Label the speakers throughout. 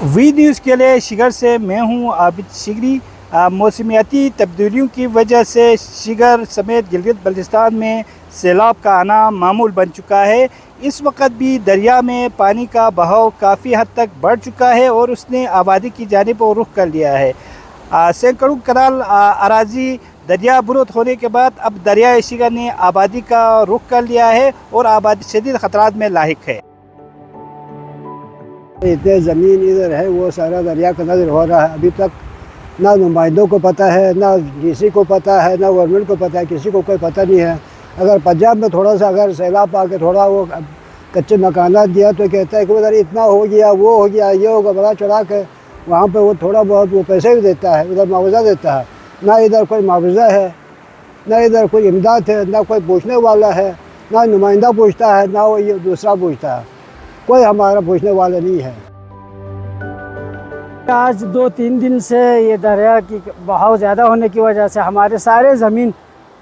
Speaker 1: V news के लिए शिगर से मैं हूं आबिद शिगरी। मौसमियाती तब्दीलियों की वजह से शिगर समेत गिलगित बल्तिस्तान में सैलाब का आना मामूल बन चुका है। इस वक्त भी दरिया में पानी का बहाव काफ़ी हद तक बढ़ चुका है और उसने आबादी की जानिब रुख कर लिया है। सैकड़ों कनाल अराजी दरिया बुरुद होने के बाद अब दरिया शिगर ने आबादी का रुख कर लिया है और आबादी शदीद ख़तरात में लाहिक है।
Speaker 2: इतने ज़मीन इधर है वो सारा दरिया का नज़र हो रहा है। अभी तक ना नुमाइंदों को पता है, ना डीसी को पता है, ना गवर्नमेंट को पता है, किसी को कोई पता नहीं है। अगर पंजाब में थोड़ा सा अगर सैलाब आके थोड़ा वो कच्चे मकानात दिया तो कहता है कि उधर इतना हो गया, वो हो गया, ये होगा, बड़ा चढ़ा के वहाँ पे वो थोड़ा बहुत वो पैसे भी देता है, उधर मुआवजा देता है। ना इधर कोई मुआवजा है, ना इधर कोई इमदाद है, ना कोई पूछने वाला है, ना नुमाइंदा पूछता है, ना वो ये दूसरा पूछता है। कोई हमारा पूछने वाला नहीं है।
Speaker 3: आज 2-3 दिन से ये दरिया की बहाव ज़्यादा होने की वजह से हमारे सारे ज़मीन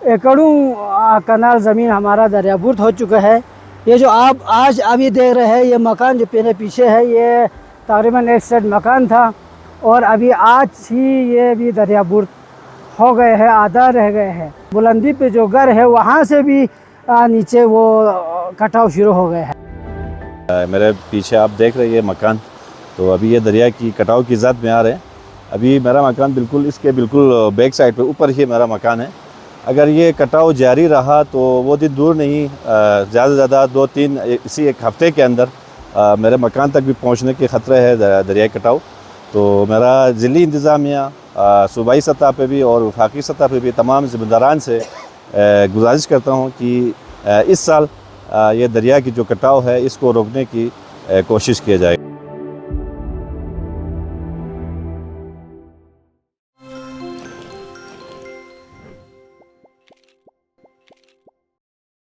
Speaker 3: एकड़ों कनाल ज़मीन हमारा दरियाबुर्द हो चुका है। ये जो आप आज अभी देख रहे हैं ये मकान जो मेरे पीछे है ये तकरीबन एक सेट मकान था और अभी आज ही ये भी दरियाबुर्द हो गए हैं, आधा रह गए हैं। बुलंदी पे जो घर है वहाँ से भी नीचे वो कटाव शुरू हो गए हैं।
Speaker 4: मेरे पीछे आप देख रहे हैं ये मकान, तो अभी ये दरिया की कटाव की ज़द में आ रहे हैं। अभी मेरा मकान बिल्कुल इसके बिल्कुल बैक साइड पे ऊपर ही मेरा मकान है। अगर ये कटाव जारी रहा तो वो दिन दूर नहीं, ज़्यादा से ज़्यादा 2-3 इसी एक हफ़्ते के अंदर मेरे मकान तक भी पहुंचने के ख़तरे है दरियाई कटाव। तो मेरा ज़िली इंतज़ामिया सूबाई सतह पे भी और वफाकी सतह पे भी तमाम ज़िम्मेदारान से गुजारिश करता हूँ कि इस साल ये दरिया की जो कटाव है इसको रोकने की कोशिश किया जाए।